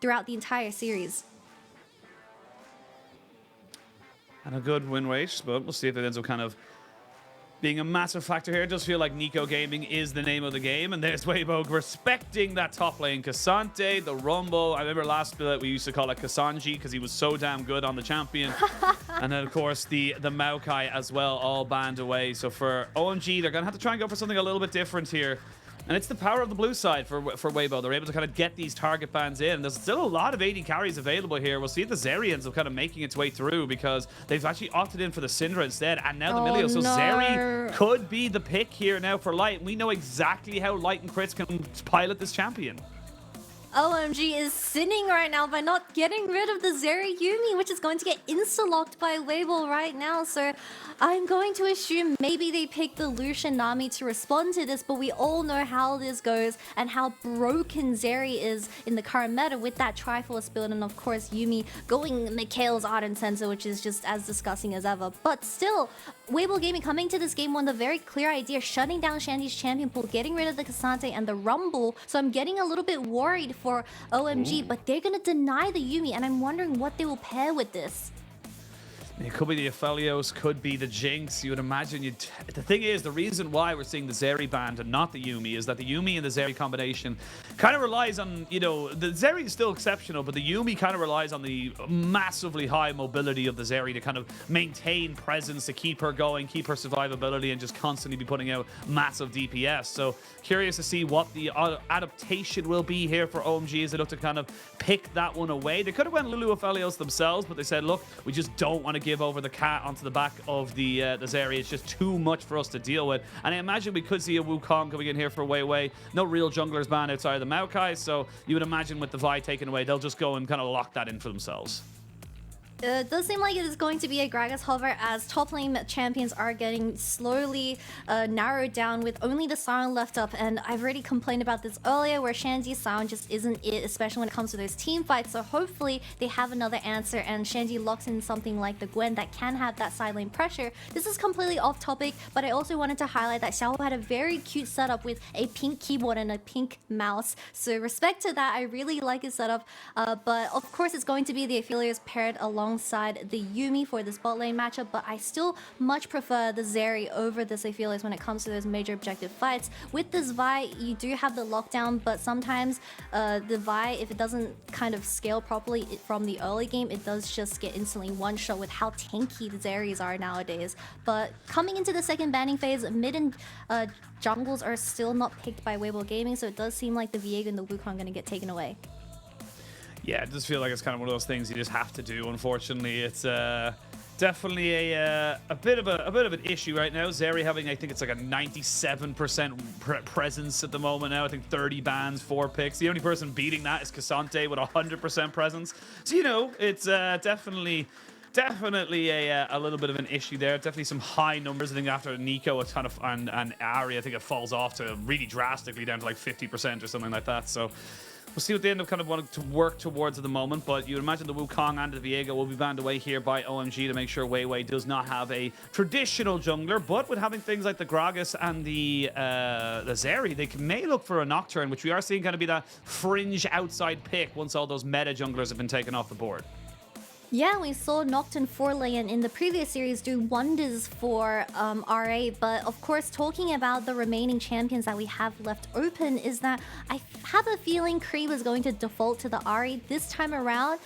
throughout the entire series. And a good win rate, but we'll see if it ends up kind of being a massive factor here. It does feel like Nico Gaming is the name of the game, and there's Weibo respecting that top lane. K'Sante, the Rumble. I remember last split we used to call it Kasanji because he was so damn good on the champion. And then, of course, the Maokai as well, all banned away. So for OMG, they're going to have to try and go for something a little bit different here. And it's the power of the blue side for Weibo. They're able to kind of get these target bans in. There's still a lot of AD carries available here. We'll see if the Zeri ends up kind of making its way through because they've actually opted in for the Syndra instead. And now the Milio. So Zeri could be the pick here now for Light. We know exactly how Light and Crits can pilot this champion. OMG is sinning right now by not getting rid of the Zeri Yuumi, which is going to get insta-locked by Weibo right now. So I'm going to assume maybe they picked the Lucian Nami to respond to this, but we all know how this goes and how broken Zeri is in the current meta with that Triforce build, and of course Yuumi going Mikhail's Ardent Sensor, which is just as disgusting as ever. But still, WeiboGaming coming to this game with a very clear idea, shutting down Shandy's champion pool, getting rid of the K'Sante and the Rumble. So I'm getting a little bit worried for OMG, but they're going to deny the Yuumi, and I'm wondering what they will pair with this. It could be the Aphelios, could be the Jinx. You would imagine the thing is, the reason why we're seeing the Zeri banned and not the Yuumi is that the Yuumi and the Zeri combination kind of relies on, you know, the Zeri is still exceptional, but the Yuumi kind of relies on the massively high mobility of the Zeri to kind of maintain presence, to keep her going, keep her survivability, and just constantly be putting out massive DPS. So curious to see what the adaptation will be here for OMG as they look to kind of pick that one away. They could have went Lulu Aphelios themselves, but they said, look, we just don't want to give over the cat onto the back of the Zeri. It's just too much for us to deal with. And I imagine we could see a Wukong coming in here for Weiwei. No real junglers banned outside of the Maokai, so you would imagine with the Vi taken away, they'll just go and kind of lock that in for themselves. It does seem like it is going to be a Gragas hover as top lane champions are getting slowly narrowed down with only the Sion left up. And I've already complained about this earlier where Shandy's Sion just isn't it, especially when it comes to those team fights. So hopefully they have another answer and Shandy locks in something like the Gwen that can have that side lane pressure. This is completely off topic, but I also wanted to highlight that Xiao had a very cute setup with a pink keyboard and a pink mouse. So respect to that, I really like his setup. But of course it's going to be the Aphelios paired alongside the Yuumi for this bot lane matchup, but I still much prefer the Zeri over the Aphelios when it comes to those major objective fights. With this Vi, you do have the lockdown, but sometimes the Vi, if it doesn't kind of scale properly from the early game, it does just get instantly one-shot with how tanky the Zeris are nowadays. But coming into the second banning phase, mid and jungles are still not picked by WeiboGaming, so it does seem like the Viego and the Wukong are going to get taken away. Yeah, it does feel like it's kind of one of those things you just have to do. Unfortunately, it's definitely a bit of an issue right now. Zeri having, I think it's like a 97% presence at the moment now. I think 30 bans, 4 picks. The only person beating that is K'Sante with 100% presence. So you know, it's definitely a little bit of an issue there. Definitely some high numbers. I think after Nico, it's kind of and Ari, I think it falls off to really drastically down to like 50% or something like that. So we'll see what they end up kind of wanting to work towards at the moment, but you would imagine the Wukong and the Viego will be banned away here by OMG to make sure Weiwei does not have a traditional jungler, but with having things like the Gragas and the Zeri, they may look for a Nocturne, which we are seeing kind of be that fringe outside pick once all those meta junglers have been taken off the board. Yeah, we saw Nocturne 4-lane in the previous series do wonders for RA, but of course, talking about the remaining champions that we have left open is that I have a feeling Kree is going to default to the Ahri this time around.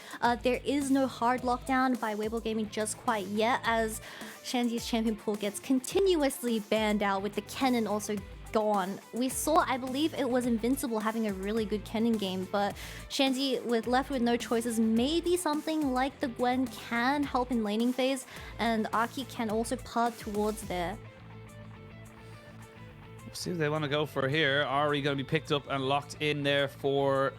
There is no hard lockdown by WeiboGaming just quite yet, as Shandy's champion pool gets continuously banned out with the Kennen also gone. We saw, I believe it was Invincible having a really good Kennen game, but Shandy left with no choices. Maybe something like the Gwen can help in laning phase, and Aki can also pub towards there. Let's see what they want to go for here. Ari going to be picked up and locked in there for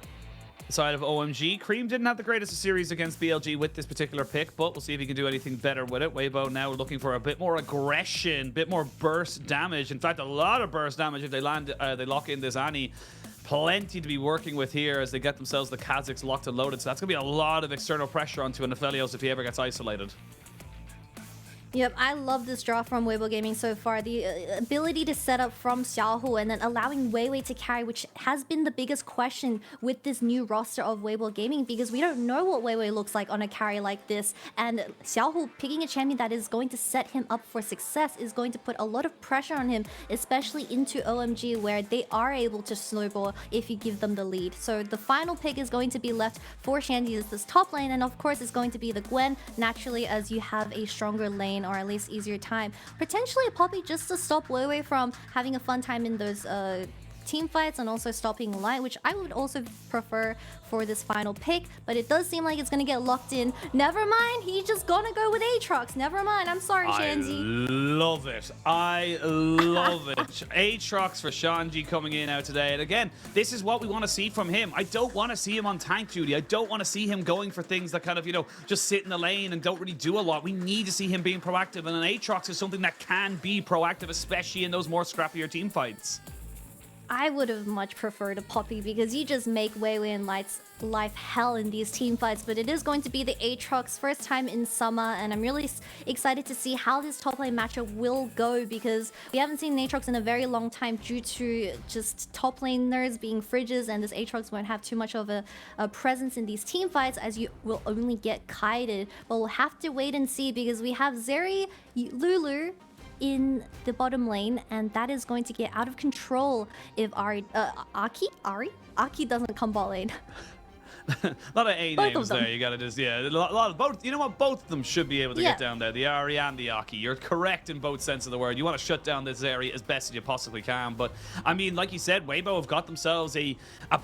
the side of OMG. Cream didn't have the greatest of series against BLG with this particular pick, but we'll see if he can do anything better with it. Weibo now looking for a bit more aggression, bit more burst damage. In fact, a lot of burst damage if they they lock in this Annie. Plenty to be working with here as they get themselves the Kazakhs locked and loaded. So that's going to be a lot of external pressure onto an Aphelios if he ever gets isolated. Yep, I love this draw from WeiboGaming so far. The ability to set up from Xiaohu and then allowing Weiwei to carry, which has been the biggest question with this new roster of WeiboGaming, because we don't know what Weiwei looks like on a carry like this. And Xiaohu picking a champion that is going to set him up for success is going to put a lot of pressure on him, especially into OMG, where they are able to snowball if you give them the lead. So the final pick is going to be left for Shandy as this top lane, and of course it's going to be the Gwen, naturally, as you have a stronger lane, or at least easier time. Potentially a Poppy just to stop Weiwei from having a fun time in those team fights, and also stopping Light, which I would also prefer for this final pick, but it does seem like it's gonna get locked in. Never mind, he's just gonna go with Aatrox. Never mind, I'm sorry, Shanji. I love it. I love it. Aatrox for Shanji coming in out today. And again, this is what we want to see from him. I don't want to see him on tank duty. I don't want to see him going for things that kind of, you know, just sit in the lane and don't really do a lot. We need to see him being proactive, and an Aatrox is something that can be proactive, especially in those more scrappier team fights. I would have much preferred a Poppy, because you just make Weiwei and Light's life hell in these team fights. But it is going to be the Aatrox first time in summer, and I'm really excited to see how this top lane matchup will go, because we haven't seen Aatrox in a very long time due to just top laners being fridges, and this Aatrox won't have too much of a presence in these team fights, as you will only get kited. But we'll have to wait and see, because we have Zeri, Lulu in the bottom lane, and that is going to get out of control if Ari doesn't come bot lane. A lot of A Both names of them. there. You gotta just, yeah, a lot of both. You know what? Both of them should be able to Yeah. get down there. The Ari and the Aki. You're correct in both sense of the word. You want to shut down this area as best as you possibly can. But I mean, like you said, Weibo have got themselves a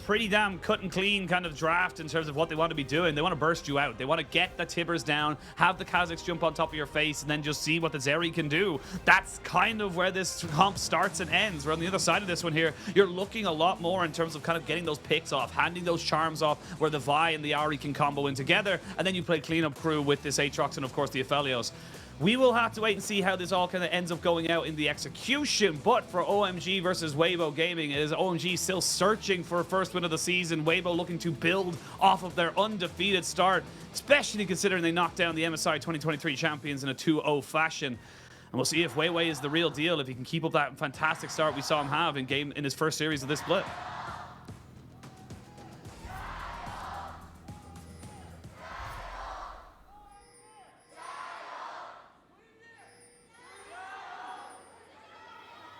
pretty damn cut and clean kind of draft in terms of what they want to be doing. They want to burst you out. They want to get the Tibbers down, have the Kazakhs jump on top of your face, and then just see what the Zeri can do. That's kind of where this comp starts and ends. We're on the other side of this one here. You're looking a lot more in terms of kind of getting those picks off, handing those charms off, where the Vi and the Ari can combo in together, and then you play cleanup crew with this Aatrox and of course the Aphelios. We will have to wait and see how this all kind of ends up going out in the execution, but for OMG versus WeiboGaming, is OMG still searching for a first win of the season. Weibo looking to build off of their undefeated start, especially considering they knocked down the MSI 2023 champions in a 2-0 fashion. And we'll see if Weiwei is the real deal, if he can keep up that fantastic start we saw him have in his first series of this split.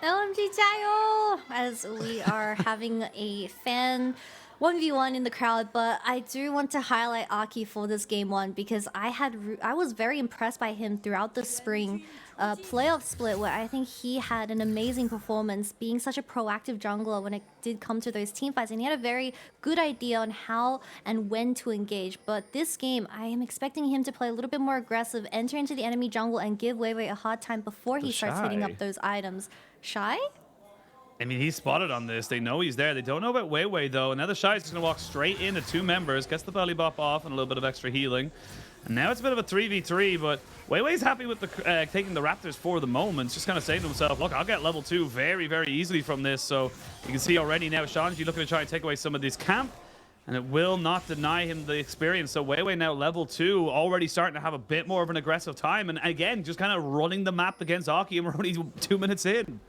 OMG Jayo! As we are having a fan 1v1 in the crowd, but I do want to highlight Aki for this game one, because I was very impressed by him throughout the spring playoff split, where I think he had an amazing performance, being such a proactive jungler when it did come to those team fights, and he had a very good idea on how and when to engage. But this game, I am expecting him to play a little bit more aggressive, enter into the enemy jungle, and give Weiwei a hard time before he starts hitting up those items. Shy? I mean, he's spotted on this. They know he's there. They don't know about Weiwei, though. And now the Shy is just going to walk straight into two members, gets the belly bop off and a little bit of extra healing. And now it's a bit of a 3v3, but Weiwei's happy with the taking the Raptors for the moment. Just kind of saying to himself, look, I'll get level 2 very, very easily from this. So you can see already now Shanji looking to try and take away some of this camp, and it will not deny him the experience. So Weiwei now level 2, already starting to have a bit more of an aggressive time. And again, just kind of running the map against Aki, and we're only 2 minutes in.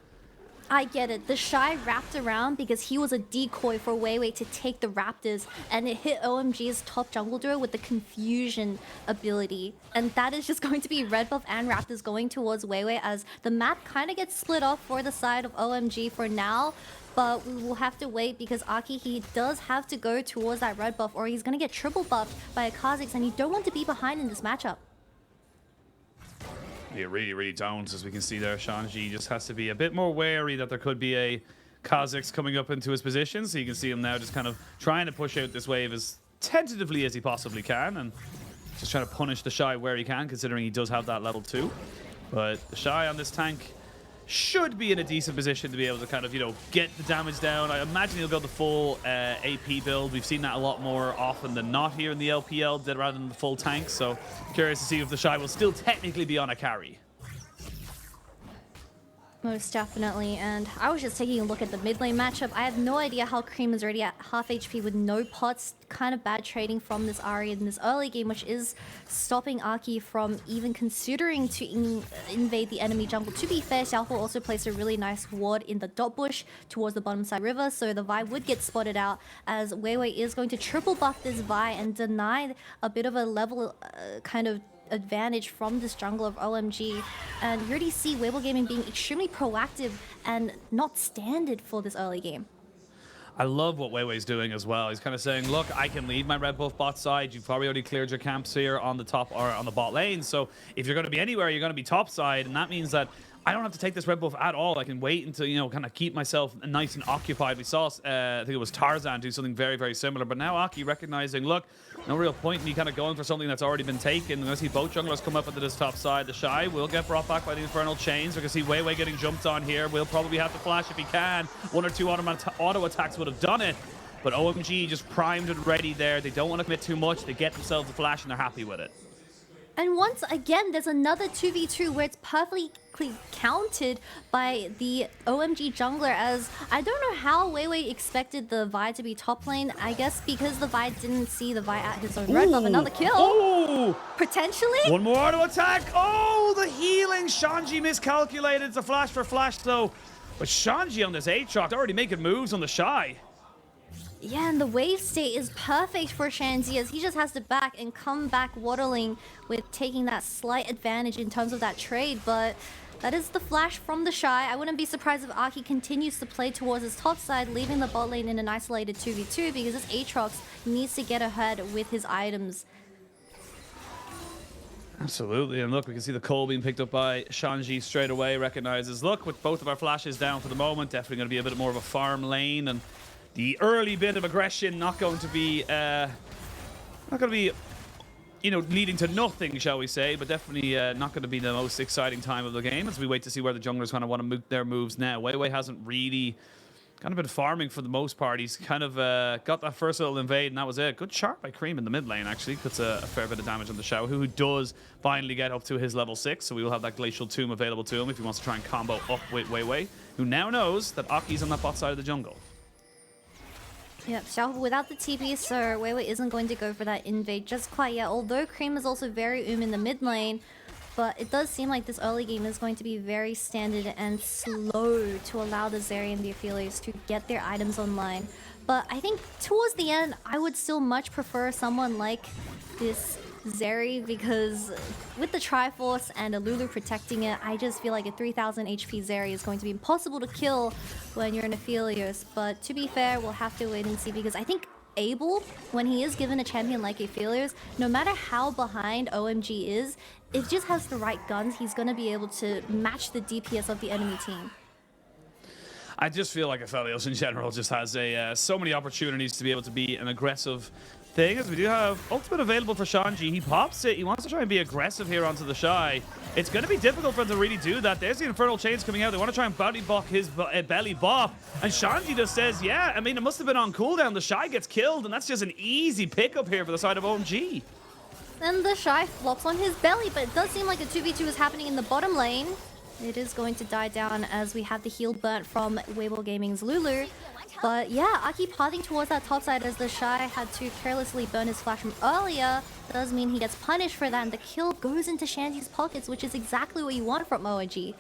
I get it. The Shy wrapped around because he was a decoy for Weiwei to take the Raptors, and it hit OMG's top jungle duo with the confusion ability. And that is just going to be red buff and Raptors going towards Weiwei, as the map kind of gets split off for the side of OMG for now. But we will have to wait, because Aki, he does have to go towards that red buff, or he's going to get triple buffed by a Kazakhs, and you don't want to be behind in this matchup. You really, really don't, as we can see there. Shanji just has to be a bit more wary that there could be a Kazakhs coming up into his position. So you can see him now just kind of trying to push out this wave as tentatively as he possibly can, and just trying to punish the Shy where he can, considering he does have that level 2. But the Shy on this tank should be in a decent position to be able to kind of, you know, get the damage down. I imagine he'll go the full AP build. We've seen that a lot more often than not here in the LPL, rather than the full tank. So curious to see if the Shy will still technically be on a carry. Most definitely, and I was just taking a look at the mid lane matchup. I have no idea how Cream is already at half HP with no pots. Kind of bad trading from this Ahri in this early game, which is stopping Aki from even considering to invade the enemy jungle. To be fair, Xiaohu also placed a really nice ward in the dot bush towards the bottom side river, so the Vi would get spotted out as Weiwei is going to triple buff this Vi and deny a bit of a level kind of advantage from this jungle of OMG. And you already see WeiboGaming being extremely proactive and not standard for this early game. I love what Weiwei's doing as well. He's kind of saying, look, I can leave my red buff bot side. You've probably already cleared your camps here on the top or on the bot lane. So if you're going to be anywhere, you're going to be top side. And that means that I don't have to take this red buff at all. I can wait until, you know, kind of keep myself nice and occupied. We saw, I think it was Tarzan do something very, very similar. But now Aki recognizing, look, no real point in me kind of going for something that's already been taken. We're going to see both junglers come up into this top side. The Shy will get brought back by the Infernal Chains. We're going to see Weiwei getting jumped on here. We'll probably have to flash if he can. One or two auto attacks would have done it. But OMG just primed and ready there. They don't want to commit too much. They get themselves a flash and they're happy with it. And once again, there's another 2v2 where it's perfectly counted by the OMG jungler, as I don't know how Weiwei expected the Vi to be top lane. I guess because the Vi didn't see the Vi at his own red buff. Another kill. Oh! Potentially? One more auto attack. Oh, the healing. Shanji miscalculated. It's a flash for flash though. But Shanji on this Aatrox already making moves on the Shy. Yeah, and the wave state is perfect for Shanzi as he just has to back and come back waddling with taking that slight advantage in terms of that trade. But that is the flash from the Shy. I wouldn't be surprised if Aki continues to play towards his top side, leaving the bot lane in an isolated 2v2 because this Aatrox needs to get ahead with his items. Absolutely, and look, we can see the coal being picked up by Shanji straight away. Recognizes, look, with both of our flashes down for the moment, definitely going to be a bit more of a farm lane, and the early bit of aggression not going to be, you know, leading to nothing, shall we say, but definitely not going to be the most exciting time of the game as we wait to see where the junglers kind of want to move their moves now. Weiwei hasn't really kind of been farming for the most part. He's kind of got that first little invade, and that was it. Good chart by Cream in the mid lane, actually. Puts a fair bit of damage on the Xiao, who does finally get up to his level 6, so we will have that Glacial Tomb available to him if he wants to try and combo up with Weiwei, who now knows that Aki's on that bot side of the jungle. Yep, Xiao without the TP, so Weiwei isn't going to go for that invade just quite yet. Although Cream is also very in the mid lane, but it does seem like this early game is going to be very standard and slow to allow the Zeri and the Aphelios to get their items online. But I think towards the end, I would still much prefer someone like this Zeri, because with the Triforce and a Lulu protecting it, I just feel like a 3000 HP Zeri is going to be impossible to kill when you're in Aphelios. But to be fair, we'll have to wait and see, because I think Abel, when he is given a champion like Aphelios, no matter how behind OMG is, if just has the right guns, he's going to be able to match the DPS of the enemy team. I just feel like Aphelios in general just has so many opportunities to be able to be an aggressive thing, as we do have ultimate available for Shanji. He pops it. He wants to try and be aggressive here onto the Shy. It's going to be difficult for him to really do that. There's the Infernal Chains coming out. They want to try and belly bop his belly bop. And Shanji just says, yeah, I mean, it must have been on cooldown. The Shy gets killed, and that's just an easy pickup here for the side of OMG. And the Shy flops on his belly, but it does seem like a 2v2 is happening in the bottom lane. It is going to die down as we have the heal burnt from WeiboGaming's Lulu. But yeah, Aki pathing towards that top side as the Shy had to carelessly burn his flash from earlier. Does mean he gets punished for that, and the kill goes into Shanji's pockets, which is exactly what you want from OMG.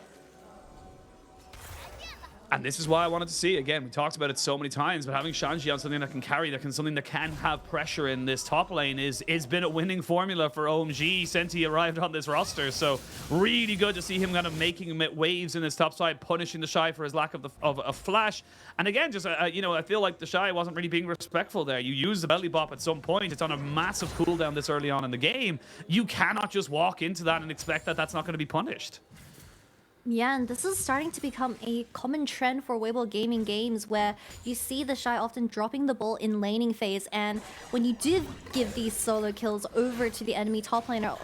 And this is why I wanted to see, again, we talked about it so many times, but having Shanji on something that can carry, something that can have pressure in this top lane is been a winning formula for OMG since he arrived on this roster. So really good to see him kind of making waves in his top side, punishing the Shy for his lack of a flash. And again, just, you know, I feel like the Shy wasn't really being respectful there. You use the belly bop at some point. It's on a massive cooldown this early on in the game. You cannot just walk into that and expect that that's not going to be punished. Yeah, and this is starting to become a common trend for WeiboGaming games, where you see the Shy often dropping the ball in laning phase, and when you do give these solo kills over to the enemy top laner,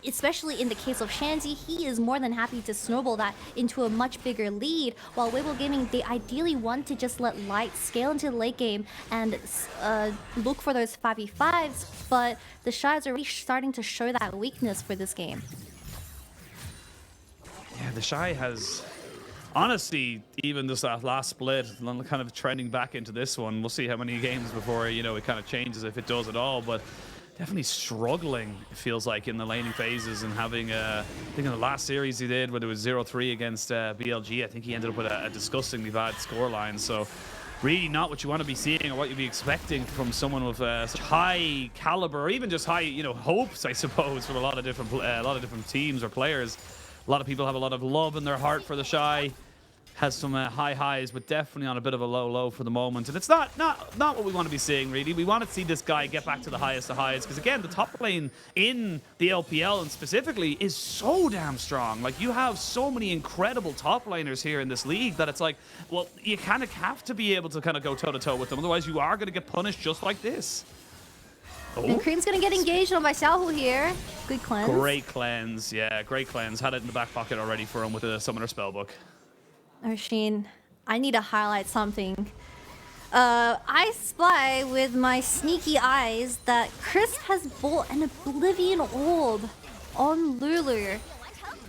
especially in the case of Shanzi, he is more than happy to snowball that into a much bigger lead, while WeiboGaming, they ideally want to just let Light scale into the late game and look for those 5v5s, but the Shy is already starting to show that weakness for this game. Yeah, the Shy has honestly, even just that last split, kind of trending back into this one, we'll see how many games before, you know, it kind of changes, if it does at all. But definitely struggling, it feels like, in the laning phases, and having, I think in the last series he did, where it was 0-3 against BLG, I think he ended up with a disgustingly bad scoreline. So really not what you want to be seeing or what you'd be expecting from someone with such high caliber, or even just high, you know, hopes, I suppose, from a lot of different teams or players. A lot of people have a lot of love in their heart for the Shy. Has some high highs, but definitely on a bit of a low for the moment. And it's not what we want to be seeing, really. We want to see this guy get back to the highest of highs, because again, the top lane in the LPL and specifically is so damn strong. Like, you have so many incredible top laners here in this league that it's like, well, you kind of have to be able to kind of go toe to toe with them. Otherwise, you are going to get punished just like this. Oh. And Cream's gonna get engaged on by Xiaohu here. Good cleanse. Great cleanse, yeah, great cleanse. Had it in the back pocket already for him with the Summoner Spellbook. Sheen, I need to highlight something. I spy with my sneaky eyes that Chris has bought an Oblivion Orb on Lulu.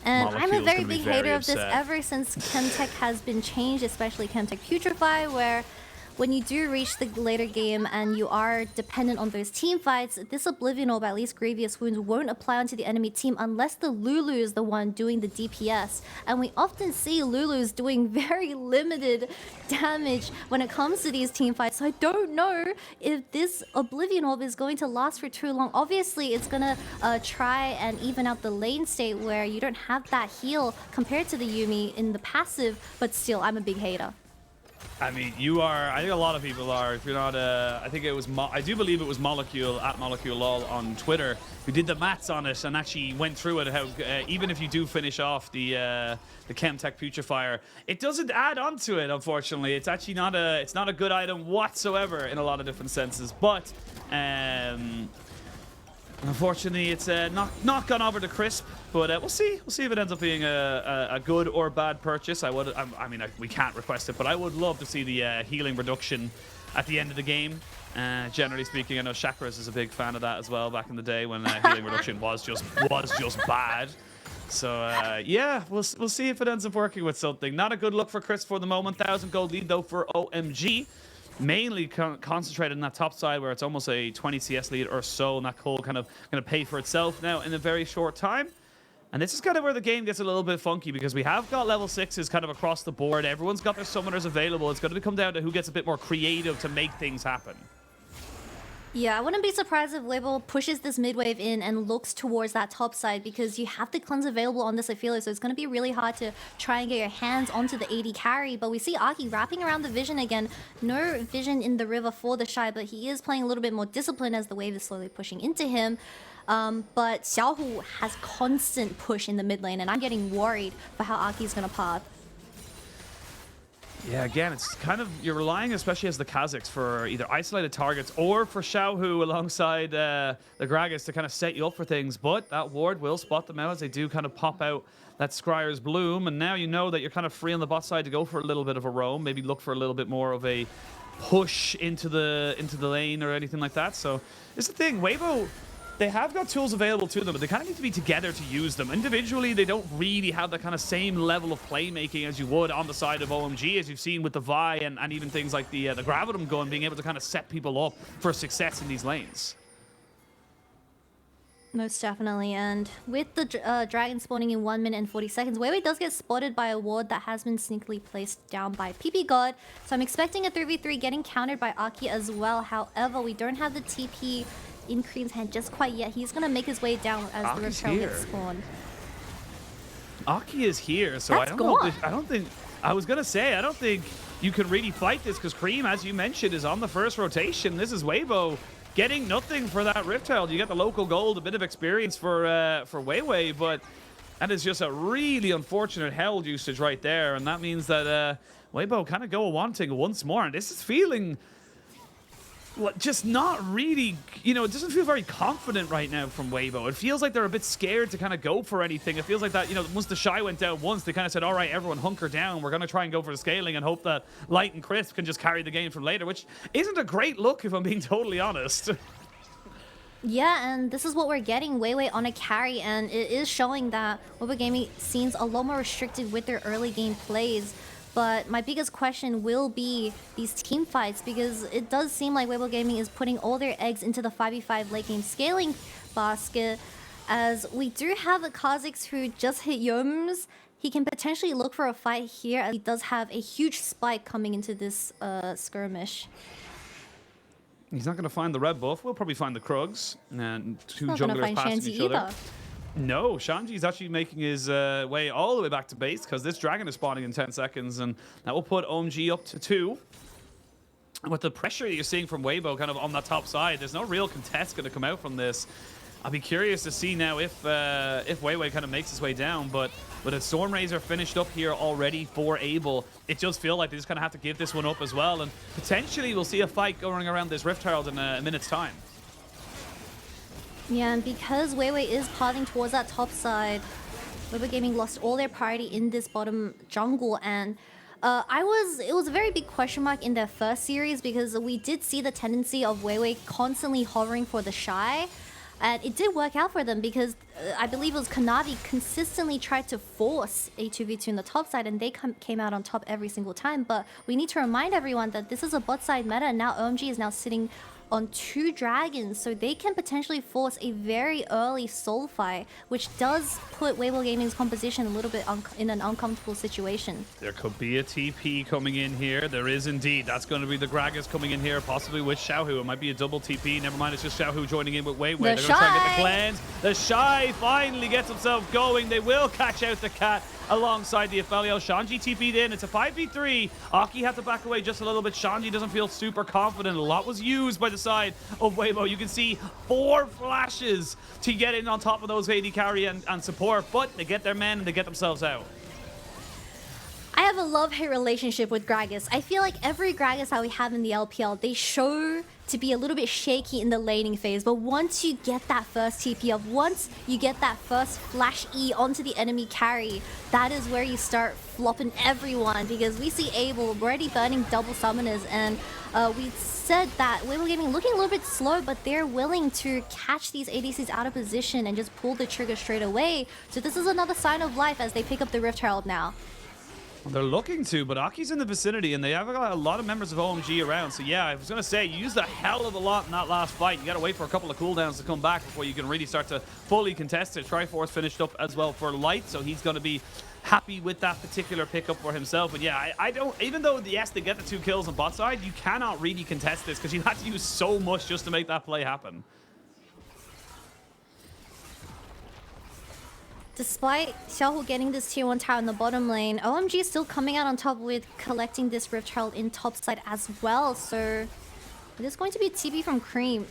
And I'm a very big hater of this ever since Chemtech has been changed, especially Chemtech Putrefy, where when you do reach the later game and you are dependent on those team fights, this Oblivion Orb, at least Grievous Wounds, won't apply onto the enemy team unless the Lulu is the one doing the DPS. And we often see Lulus doing very limited damage when it comes to these team fights. So I don't know if this Oblivion Orb is going to last for too long. Obviously, it's going to try and even out the lane state where you don't have that heal compared to the Yuumi in the passive, but still, I'm a big hater. I mean, you are. I think a lot of people are. If you're not, I think it was. I do believe it was Molecule at MoleculeLol on Twitter who did the maths on it and actually went through it. How even if you do finish off the Chemtech Putrefier, it doesn't add on to it. Unfortunately, it's actually not a. It's not a good item whatsoever in a lot of different senses. But unfortunately, it's not gone over to Crisp. But we'll see. We'll see if it ends up being a good or bad purchase. I mean, we can't request it, but I would love to see the healing reduction at the end of the game. Generally speaking, I know Chakras is a big fan of that as well. Back in the day when healing reduction was just bad. So yeah, we'll see if it ends up working with something. Not a good look for Chris for the moment. 1,000 gold lead though for OMG. Mainly concentrated in that top side where it's almost a 20 CS lead or so, and that coal kind of going to pay for itself now in a very short time. And this is kind of where the game gets a little bit funky, because we have got level 6s kind of across the board. Everyone's got their summoners available. It's going to come down to who gets a bit more creative to make things happen. Yeah, I wouldn't be surprised if Weibo pushes this mid wave in and looks towards that top side, because you have the cleanse available on this Ophelia, so it's going to be really hard to try and get your hands onto the AD carry. But we see Aki wrapping around the vision again. No vision in the river for the Shy, but he is playing a little bit more disciplined as the wave is slowly pushing into him. But Xiaohu has constant push in the mid lane, and I'm getting worried for how Aki's going to path. Yeah, again, it's kind of, you're relying, especially as the Kazakhs, for either isolated targets or for Xiaohu alongside the Gragas to kind of set you up for things. But that ward will spot them out as they do kind of pop out that Scryer's Bloom. And now you know that you're kind of free on the bot side to go for a little bit of a roam, maybe look for a little bit more of a push into the lane or anything like that. So it's the thing, Weibo, they have got tools available to them, but they kind of need to be together to use them. Individually, they don't really have the kind of same level of playmaking as you would on the side of OMG, as you've seen with the Vi and even things like the Gravitum going, being able to kind of set people up for success in these lanes. Most definitely, and with the dragon spawning in 1 minute and 40 seconds, Weiwei does get spotted by a ward that has been sneakily placed down by PP God. So I'm expecting a 3v3 getting countered by Aki as well. However, we don't have the TP in Cream's hand just quite yet. He's gonna make his way down as Aki's the repel gets spawned. Aki is here, so I don't think you can really fight this, because Cream, as you mentioned, is on the first rotation. This is Weibo getting nothing for that Rift Herald. You get the local gold, a bit of experience for Weiwei, but that is just a really unfortunate Herald usage right there, and that means that Weibo kind of go wanting once more, and this is feeling just not really, you know, it doesn't feel very confident right now from Weibo. It feels like they're a bit scared to kind of go for anything. It feels like that, you know, once the Shy went down once, they kind of said, all right, everyone hunker down. We're going to try and go for the scaling and hope that Light and Crisp can just carry the game from later, which isn't a great look if I'm being totally honest. Yeah, and this is what we're getting, Weiwei on a carry, and it is showing that WeiboGaming seems a lot more restricted with their early game plays. But my biggest question will be these team fights, because it does seem like WeiboGaming is putting all their eggs into the 5v5 late game scaling basket, as we do have a Kha'Zix who just hit Yoms. He can potentially look for a fight here, as he does have a huge spike coming into this skirmish. He's not going to find the red buff. We'll probably find the Krugs. And two Not gonna junglers find passing Shanji each other. either. No, Shanji's actually making his way all the way back to base because this dragon is spawning in 10 seconds, and that will put OMG up to 2. And with the pressure that you're seeing from Weibo kind of on that top side, there's no real contest going to come out from this. I'll be curious to see now if Weiwei kind of makes his way down, but with a Stormrazor finished up here already for Abel, it does feel like they just kind of have to give this one up as well, and potentially we'll see a fight going around this Rift Herald in a minute's time. Yeah, and because Weiwei is pathing towards that top side, WeiboGaming lost all their priority in this bottom jungle, and it was a very big question mark in their first series, because we did see the tendency of Weiwei constantly hovering for the Shy. And it did work out for them, because I believe it was Kanavi consistently tried to force a 2v2 in the top side, and they came out on top every single time. But we need to remind everyone that this is a bot side meta, and now OMG is now sitting on 2 dragons, so they can potentially force a very early soul fight, which does put WeiboGaming's composition a little bit in an uncomfortable situation. There could be a TP coming in here. There is indeed. That's going to be the Gragas coming in here, possibly with Xiaohu. It might be a double TP. Never mind, it's just Xiaohu joining in with Weiwei. They're going to try and get the cleanse. The Shy finally gets himself going. They will catch out the cat alongside the Ophelio. Shanji TP'd in. It's a 5v3. Aki had to back away just a little bit. Shanji doesn't feel super confident. A lot was used by the side of Weibo. You can see 4 flashes to get in on top of those AD carry and support, but they get their men and they get themselves out. I have a love-hate relationship with Gragas. I feel like every Gragas that we have in the LPL, they show to be a little bit shaky in the laning phase, but once you get that first TP up, once you get that first flash E onto the enemy carry, that is where you start flopping everyone, because we see Abel already burning double summoners, and we said that WeiboGaming looking a little bit slow, but they're willing to catch these ADCs out of position and just pull the trigger straight away. So this is another sign of life as they pick up the Rift Herald now. They're looking to, but Aki's in the vicinity, and they have got a lot of members of OMG around. So yeah, I was going to say, you used a hell of a lot in that last fight. You got to wait for a couple of cooldowns to come back before you can really start to fully contest it. Triforce finished up as well for Light, so he's going to be happy with that particular pickup for himself. But yeah, I don't, even though, yes, they get the 2 kills on bot side, you cannot really contest this because you had to use so much just to make that play happen. Despite Xiaohu getting this tier 1 tower in the bottom lane, OMG is still coming out on top with collecting this Rift Herald in top side as well. So it is going to be a TP from Cream.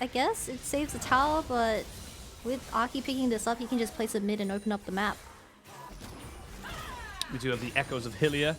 I guess it saves the tower, but with Aki picking this up, he can just place a mid and open up the map. We do have the echoes of Helia,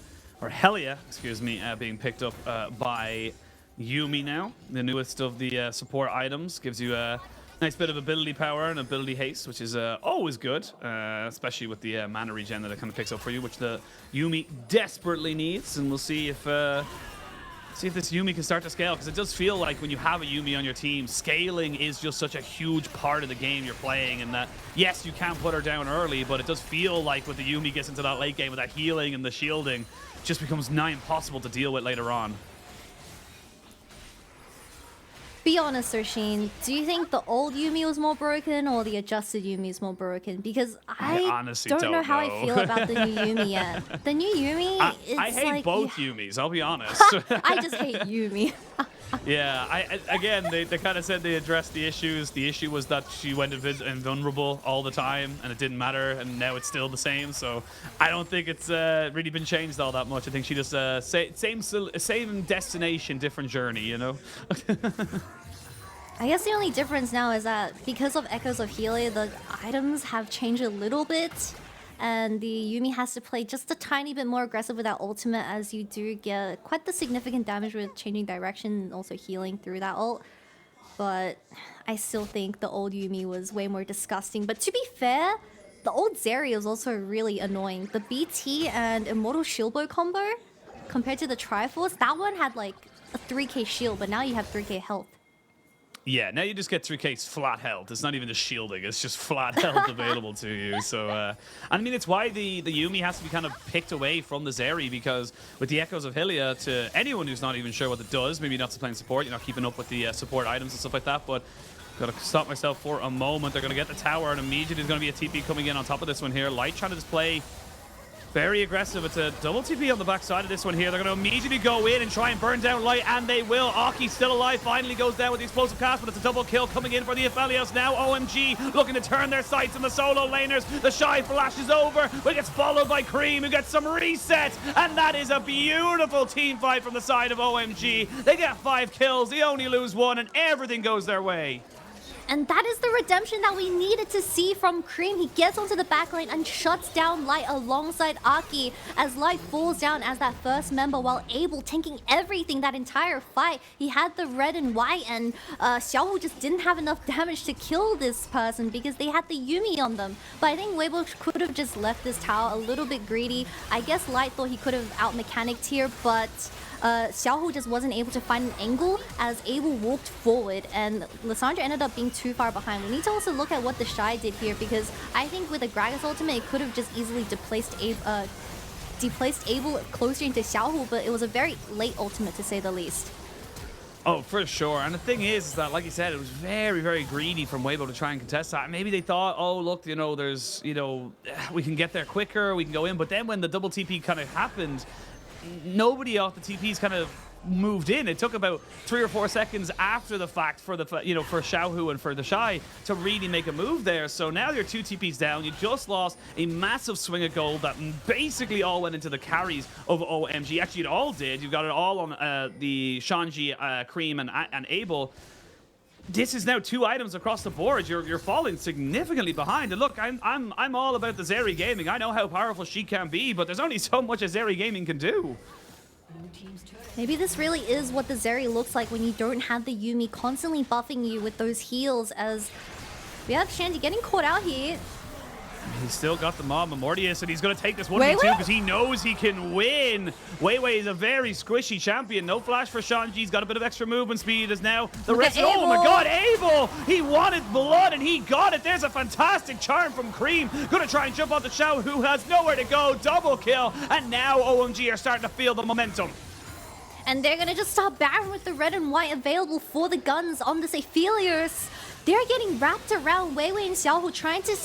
excuse me, being picked up by Yuumi now. The newest of the support items gives you a nice bit of ability power and ability haste, which is always good, especially with the mana regen that it kind of picks up for you, which the Yuumi desperately needs. And we'll see if this Yuumi can start to scale, because it does feel like when you have a Yuumi on your team, scaling is just such a huge part of the game you're playing, and that, yes, you can put her down early, but it does feel like with the Yuumi gets into that late game with that healing and the shielding, it just becomes nigh impossible to deal with later on. Be honest, Roshin, do you think the old Yuumi was more broken or the adjusted Yuumi is more broken? Because I honestly don't know how I feel about the new Yuumi yet. The new Yuumi, I hate like, both Yuumis, I'll be honest. I just hate Yuumi. Yeah, again, they kind of said they addressed the issues. The issue was that she went invulnerable all the time, and it didn't matter, and now it's still the same. So I don't think it's really been changed all that much. I think she just same destination, different journey, you know? I guess the only difference now is that because of Echoes of Helia, the items have changed a little bit, and the Yuumi has to play just a tiny bit more aggressive with that ultimate, as you do get quite the significant damage with changing direction and also healing through that ult. But I still think the old Yuumi was way more disgusting. But to be fair, the old Zeri was also really annoying. The BT and Immortal Shieldbow combo, compared to the Triforce, that one had like a 3k shield, but now you have 3k health. Yeah, now you just get 3K's flat health. It's not even just shielding. It's just flat health available to you. So, I mean, it's why the Yuumi has to be kind of picked away from the Zeri, because with the Echoes of Hylia, to anyone who's not even sure what it does, maybe not playing support, you're not keeping up with the support items and stuff like that, but gotta stop myself for a moment. They're gonna get the tower, and immediately there's gonna be a TP coming in on top of this one here. Light trying to just play very aggressive. It's a double TP on the backside of this one here. They're going to immediately go in and try and burn down Light, and they will. Aki still alive, finally goes down with the explosive cast, but it's a double kill coming in for the Aphelios now. OMG looking to turn their sights on the solo laners. The Shy flashes over, but gets followed by Cream, who gets some reset, and that is a beautiful team fight from the side of OMG. They get 5 kills, they only lose 1, and everything goes their way. And that is the redemption that we needed to see from Cream. He gets onto the backline and shuts down Light alongside Aki as Light falls down as that first member, while Abel tanking everything that entire fight. He had the red and white, and Xiaohu just didn't have enough damage to kill this person because they had the Yuumi on them. But I think Weibo could have just left this tower a little bit greedy. I guess Light thought he could have out-mechanicked here, but Xiaohu just wasn't able to find an angle as Abel walked forward, and Lissandra ended up being too far behind. We need to also look at what the Shy did here, because I think with a Gragas ultimate, it could have just easily displaced Abel closer into Xiaohu, but it was a very late ultimate to say the least. Oh, for sure. And the thing is that, like you said, it was very, very greedy from Weibo to try and contest that. Maybe they thought, oh, look, you know, there's, you know, we can get there quicker, we can go in. But then when the double TP kind of happened, nobody off the TPs kind of moved in. It took about 3 or 4 seconds after the fact for the, you know, for Xiaohu and for the Shy to really make a move there. So now you're 2 TPs down. You just lost a massive swing of gold that basically all went into the carries of OMG. Actually, it all did. You got it all on the Shanji, Cream, and Abel. This is now 2 items across the board. You're falling significantly behind. And look, I'm all about the Zeri Gaming. I know how powerful she can be, but there's only so much a Zeri Gaming can do. Maybe this really is what the Zeri looks like when you don't have the Yuumi constantly buffing you with those heals, as we have Shandy getting caught out here. He's still got the Mob Mortius, and he's going to take this 1v2 because he knows he can win. Weiwei is a very squishy champion. No flash for Shanji. He's got a bit of extra movement speed as now the rest. Oh my god, Abel! He wanted blood and he got it. There's a fantastic charm from Cream. Going to try and jump on the Xiao, who has nowhere to go. Double kill, and now OMG are starting to feel the momentum. And they're going to just start Baron with the red and white available for the guns on this Aphelios. They're getting wrapped around Weiwei and Xiaohu, trying to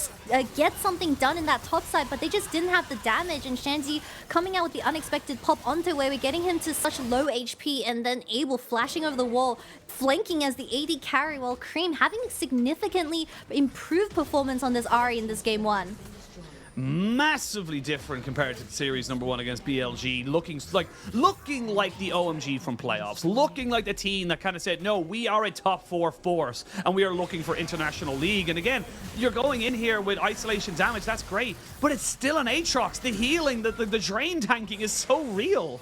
get something done in that top side, but they just didn't have the damage. And Shanzi coming out with the unexpected pop onto Weiwei, getting him to such low HP, and then Abel flashing over the wall, flanking as the AD carry, while Cream having significantly improved performance on this Ahri in this game 1. Massively different compared to series number 1 against BLG, looking like the OMG from playoffs, looking like the team that kind of said, no, we are a top 4 force and we are looking for international league. And again, you're going in here with isolation damage, that's great, but it's still an Aatrox. The healing, the drain tanking is so real.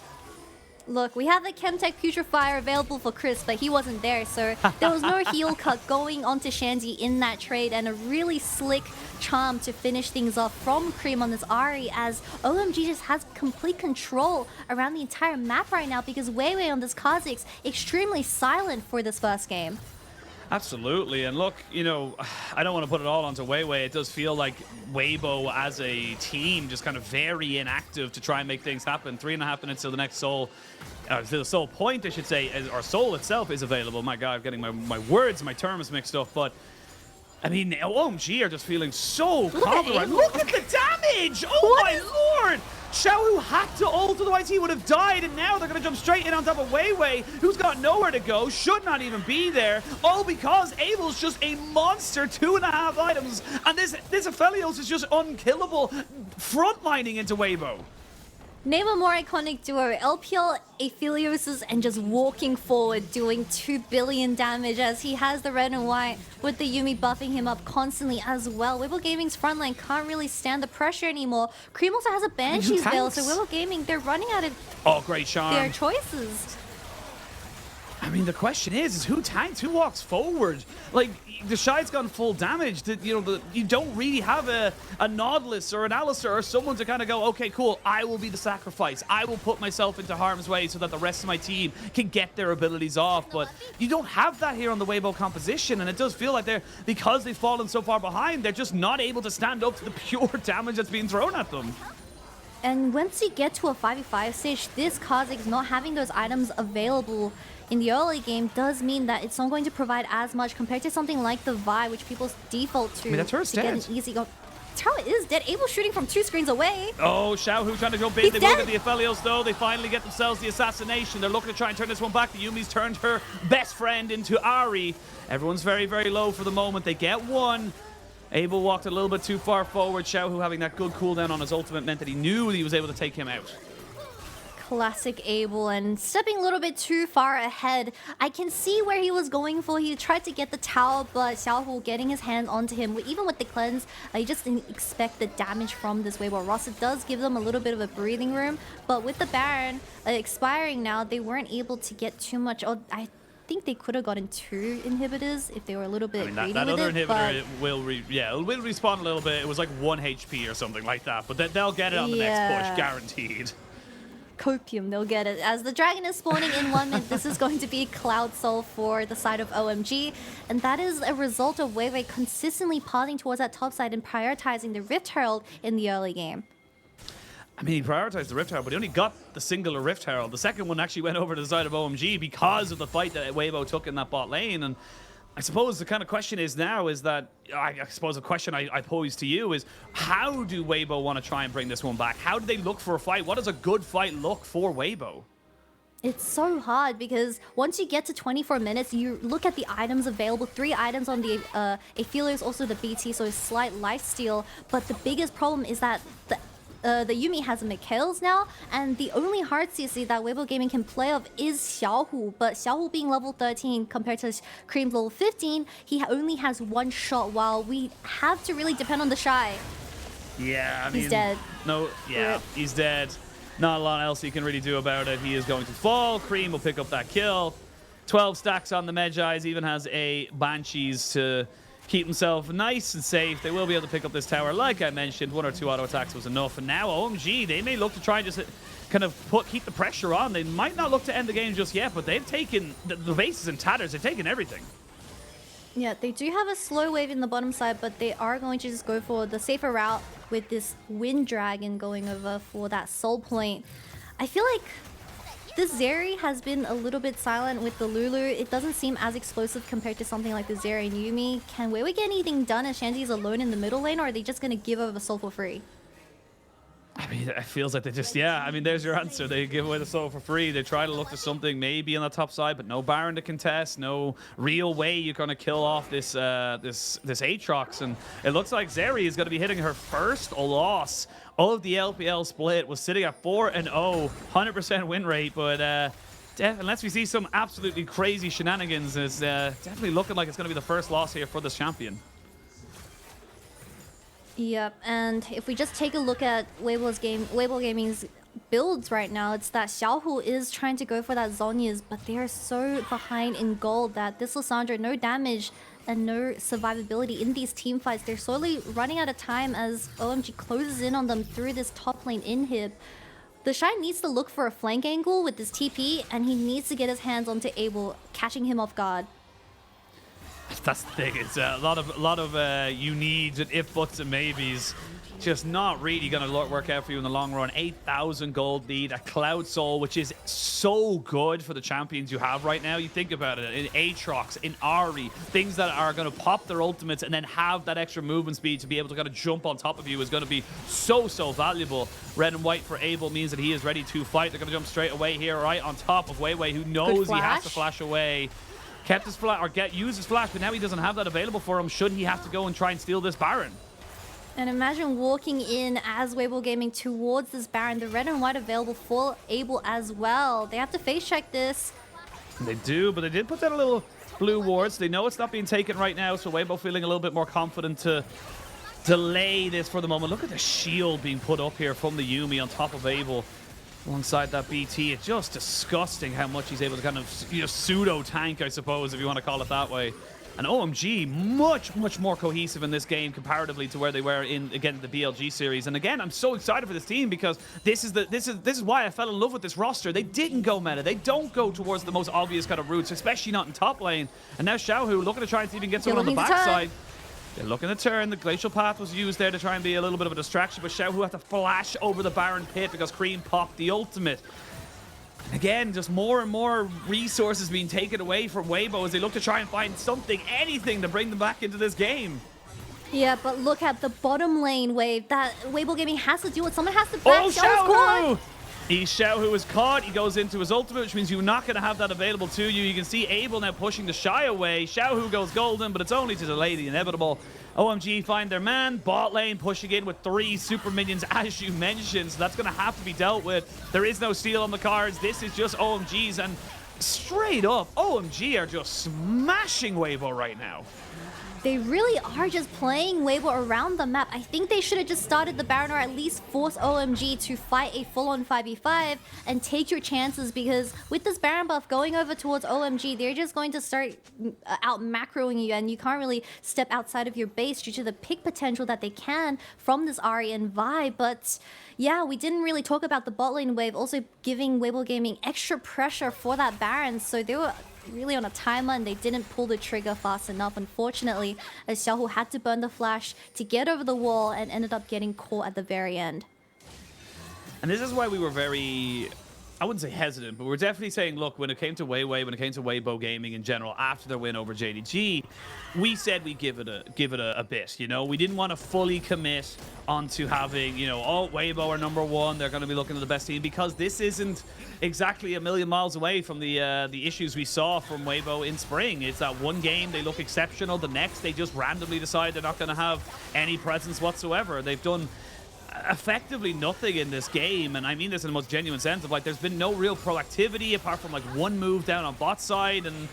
Look, we have the Chemtech Putrefier available for Chris, but he wasn't there, so there was no heal cut going onto Shanzi in that trade, and a really slick charm to finish things off from Cream on this Ahri, as OMG just has complete control around the entire map right now, because Weiwei on this Kha'Zix extremely silent for this first game. Absolutely, and look, you know, I don't want to put it all onto Weiwei. It does feel like Weibo as a team just kind of very inactive to try and make things happen. 3.5 minutes till the next soul, the soul point, I should say, or soul itself is available. My God, I'm getting my words, my terms mixed up, but I mean, OMG are just feeling so confident. Look at the damage! Oh my lord! Xiaohu had to ult, otherwise he would have died, and now they're going to jump straight in on top of Weiwei, who's got nowhere to go, should not even be there, all because Abel's just a monster, 2.5 items, and this Aphelios is just unkillable, frontlining into Weibo. Name a more iconic duo, LPL, Aphelios, and just walking forward doing 2 billion damage as he has the red and white with the Yuumi buffing him up constantly as well. WeiboGaming's frontline can't really stand the pressure anymore. Cream also has a Banshee's Veil, so WeiboGaming, they're running out of great charm. their choices. I mean, the question is who tanks? Who walks forward? Like, the Shy's gone full damage. You don't really have a Nautilus or an Alistair or someone to kind of go, okay, cool, I will be the sacrifice. I will put myself into harm's way so that the rest of my team can get their abilities off. But you don't have that here on the Weibo composition, and it does feel like because they've fallen so far behind, they're just not able to stand up to the pure damage that's being thrown at them. And once you get to a 5v5 stage, this Kha'Zix not having those items available in the early game does mean that it's not going to provide as much compared to something like the Vi, which people default to, I mean, that turret's dead. Get an easy go. Tower is dead. Abel shooting from 2 screens away. Oh, Xiaohu trying to go big. They will get the Aphelios though. They finally get themselves the assassination. They're looking to try and turn this one back. The Yumi's turned her best friend into Ari. Everyone's very, very low for the moment. They get one. Abel walked a little bit too far forward. Xiaohu having that good cooldown on his ultimate meant that he knew he was able to take him out. Classic Abel, and stepping a little bit too far ahead. I can see where he was going for. He tried to get the tower, but Xiaohu getting his hands onto him. Even with the cleanse, you just didn't expect the damage from this Weibo Ross. It does give them a little bit of a breathing room, but with the Baron expiring now, they weren't able to get too much. I think they could have gotten 2 inhibitors if they were a little bit greedy that with other it, inhibitor will respawn a little bit. It was like 1 HP or something like that, but they'll get it on the next push, guaranteed. Copium, they'll get it. As the dragon is spawning in 1 minute, this is going to be Cloud Soul for the side of OMG. And that is a result of Weiwei consistently pausing towards that top side and prioritizing the Rift Herald in the early game. I mean, he prioritized the Rift Herald, but he only got the singular Rift Herald. The second one actually went over to the side of OMG because of the fight that Weibo took in that bot lane. And I suppose the kind of question is now is that, I suppose the question I pose to you is, how do Weibo want to try and bring this one back? How do they look for a fight? What does a good fight look for Weibo? It's so hard because once you get to 24 minutes, you look at the items available. 3 items on the Aphelios, also the BT, so a slight lifesteal. But the biggest problem is that the Yuumi has Mikhails now, and the only hard CC that WeiboGaming can play of is Xiaohu. But Xiaohu being level 13 compared to Cream's level 15, he only has 1 shot, while we have to really depend on the Shy. Yeah, I mean, he's dead. No, yeah, he's dead. Not a lot else he can really do about it. He is going to fall. Cream will pick up that kill. 12 stacks on the Medjais, even has a Banshees to keep himself nice and safe. They will be able to pick up this tower. Like I mentioned, 1 or 2 auto attacks was enough. And now OMG, they may look to try and just kind of keep the pressure on. They might not look to end the game just yet, but they've taken the base is in tatters. They've taken everything. Yeah, they do have a slow wave in the bottom side, but they are going to just go for the safer route with this Wind Dragon going over for that soul point. I feel like this Zeri has been a little bit silent with the Lulu. It doesn't seem as explosive compared to something like the Zeri and Yuumi. Can Weiwei get anything done as Shandy's alone in the middle lane, or are they just going to give over the soul for free? I mean, it feels like they just, yeah, I mean, there's your answer. They give away the soul for free. They try to look to something maybe on the top side, but no Baron to contest, no real way you're going to kill off this Aatrox. And it looks like Zeri is going to be hitting her first loss of the LPL split. Was sitting at 4-0, 100% win rate, but unless we see some absolutely crazy shenanigans, it's definitely looking like it's going to be the first loss here for this champion. Yep, and if we just take a look at WeiboGaming's builds right now, it's that Xiaohu is trying to go for that Zhonya's, but they are so behind in gold that this Lissandra, no damage and no survivability in these team fights. They're slowly running out of time as OMG closes in on them through this top lane inhib. The Shy needs to look for a flank angle with this TP, and he needs to get his hands onto Abel, catching him off guard. That's the thing. It's a lot of you needs and if buts and maybes. Just not really going to work out for you in the long run. 8,000 gold lead, a Cloud Soul, which is so good for the champions you have right now. You think about it, in Aatrox, in Ari, things that are going to pop their ultimates and then have that extra movement speed to be able to kind of jump on top of you is going to be so valuable. Red and white for Abel means that he is ready to fight. They're going to jump straight away here, right on top of Weiwei, who knows he has to flash away. Kept his flash, or used his flash, but now he doesn't have that available for him should he have to go and try and steal this Baron. And imagine walking in as WeiboGaming towards this Baron. The red and white available for Abel as well. They have to face check this. They do, but they did put down a little blue wards. They know it's not being taken right now, so Weibo feeling a little bit more confident to delay this for the moment. Look at the shield being put up here from the Yuumi on top of Abel. alongside that BT. It's just disgusting how much he's able to kind of pseudo tank, I suppose, if you want to call it that way. And OMG, much more cohesive in this game comparatively to where they were in, again, the BLG series. And again, I'm so excited for this team because this is why I fell in love with this roster. They didn't go meta. They don't go towards the most obvious kind of routes, especially not in top lane. And now Xiaohu looking to try and see if he can get someone on the backside. They're looking to turn. The Glacial Path was used there to try and be a little bit of a distraction, but Xiaohu had to flash over the Baron pit because Cream popped the ultimate. Again, just more and more resources being taken away from Weibo as they look to try and find something, anything to bring them back into this game. Yeah, but look at the bottom lane wave that WeiboGaming has to deal with. Someone has to back Xiaohu! Xiaohu is caught. He goes into his ultimate, which means you're not going to have that available to you. You can see Abel now pushing the Shy away. Xiaohu goes golden, but it's only to delay the inevitable. OMG find their man. Bot lane pushing in with 3 super minions, as you mentioned. So that's going to have to be dealt with. There is no steal on the cards. This is just OMG's. And straight up, OMG are just smashing Weibo right now. They really are just playing Weibo around the map. I think they should have just started the Baron or at least force OMG to fight a full-on 5v5 and take your chances, because with this Baron buff going over towards OMG, they're just going to start out macroing you, and you can't really step outside of your base due to the pick potential that they can from this Ahri and Vi. But yeah, we didn't really talk about the bot lane wave also giving WeiboGaming extra pressure for that Baron, so they were really on a timer and they didn't pull the trigger fast enough, unfortunately, as Xiaohu had to burn the flash to get over the wall and ended up getting caught at the very end. And this is why we were very, I wouldn't say hesitant, but we're definitely saying, look, when it came to Weiwei, when it came to WeiboGaming in general, after their win over JDG, we said we'd give it a bit, you know? We didn't want to fully commit onto having, you know, oh, Weibo are #1, they're going to be looking at the best team, because this isn't exactly a million miles away from the issues we saw from Weibo in spring. It's that one game they look exceptional, the next they just randomly decide they're not going to have any presence whatsoever. They've done effectively nothing in this game, and I mean this in the most genuine sense of, like, there's been no real proactivity apart from like one move down on bot side, and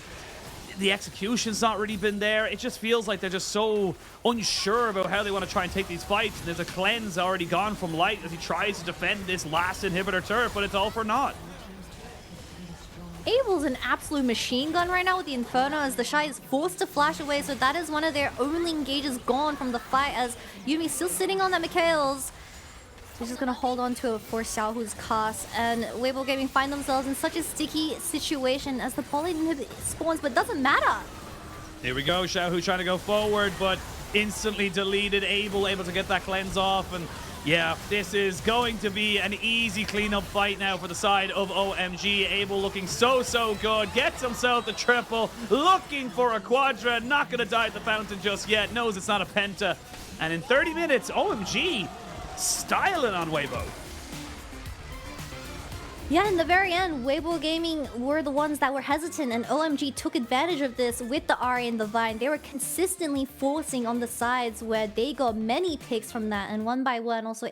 the execution's not really been there. It just feels like they're just so unsure about how they want to try and take these fights. And there's a cleanse already gone from Light as he tries to defend this last inhibitor turret, but it's all for naught. Abel's an absolute machine gun right now with the Inferno as the Shy is forced to flash away, so that is one of their only engages gone from the fight, as Yumi's still sitting on that Mikhail's. He's just gonna hold on to it for Xiaohu's cast, and WeiboGaming find themselves in such a sticky situation as the bot lane spawns, but doesn't matter. Here we go, Xiaohu trying to go forward, but instantly deleted. Able to get that cleanse off, and yeah, this is going to be an easy cleanup fight now for the side of OMG. Abel looking so good, gets himself the triple, looking for a quadra, not gonna die at the fountain just yet, knows it's not a penta, and in 30 minutes, OMG styling on Weibo. Yeah, in the very end, WeiboGaming were the ones that were hesitant, and OMG took advantage of this with the Ahri and the Vine. They were consistently forcing on the sides where they got many picks from that, and one by one also